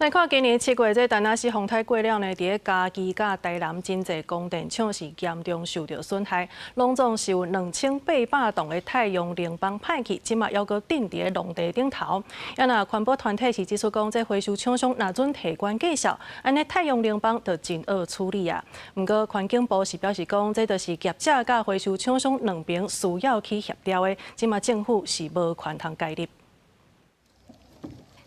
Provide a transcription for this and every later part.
来看今年7月，这丹那斯风台过了呢，伫咧嘉义甲台南真侪供电厂是严重受到损害，拢总是有2800栋的太阳能板歹去，即马还阁顶伫咧农地顶头。也那环保团体是指出讲，这回收厂商若准提关计数，安尼太阳能板就真好处理啊。不过环境部是表示讲，这就是业者甲回收厂商两边需要去协调的，即马政府是无权通介入。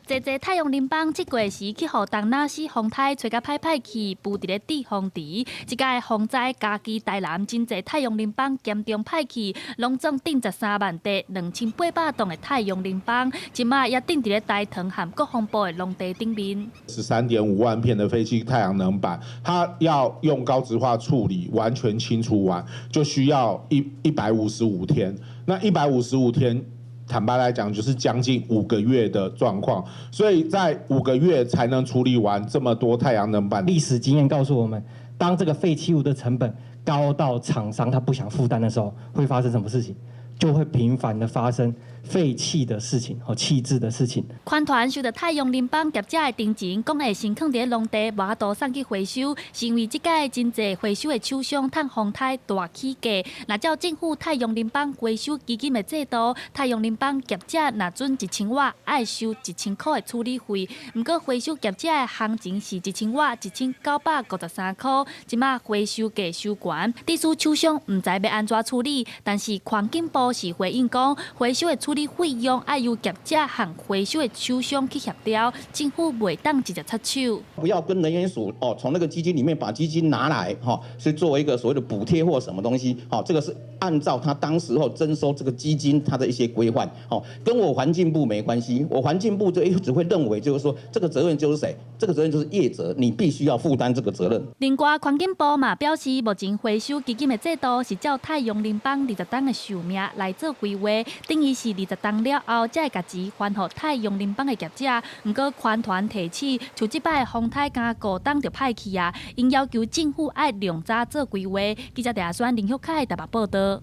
这太阳能板7月时去互东那斯风台吹甲歹去，布伫咧地风池。即届风灾嘉义台南真侪太阳能板严重歹去，拢总顶13万地2800栋的太阳能板，即马也顶伫咧台糖和国防部的农地顶面。13.5万片的废弃太阳能板，它要用高质化处理，完全清除完，就需要155天。那155天。 坦白来讲，就是将近5个月的状况，所以在5个月才能处理完这么多太阳能板。历史经验告诉我们，当这个废弃物的成本高到厂商他不想负担的时候，会发生什么事情？就会频繁的发生废弃的事情和弃置的事情。款团收到太阳能板业者的定钱，讲会先放伫农地，无法度送去回收，是因为即届真侪回收的厂商趁风台大起价。若照政府太阳能板回收基金的制度，太阳能板业者若准1000瓦，爱收1000块的处理费。不过回收业者的行情是1000瓦1953块，即马回收价收悬，地主厂商唔知要安怎处理，但是环境部。 是回应讲，回收的处理费用要由业者和回收的厂商去协调，政府袂当直接插手。不要跟能源署从那个基金里面把基金拿来是作为一个所谓的补贴或什么东西这个是按照他当时候征收这个基金它的一些规范跟我环境部没关系，我环境部就只会认为就是说这个责任就是谁，这个责任就是业者，你必须要负担这个责任。另外，环境部嘛表示，目前回收基金的制度是照太阳能板20吨的寿命。 来做规划，等于是20吨了后，才会甲钱还予太阳能板的业者。不过，款团提起，像即摆风台加5吨就歹去啊，因要求政府爱量早做规划。记者陈亚轩、林旭凯台北报道。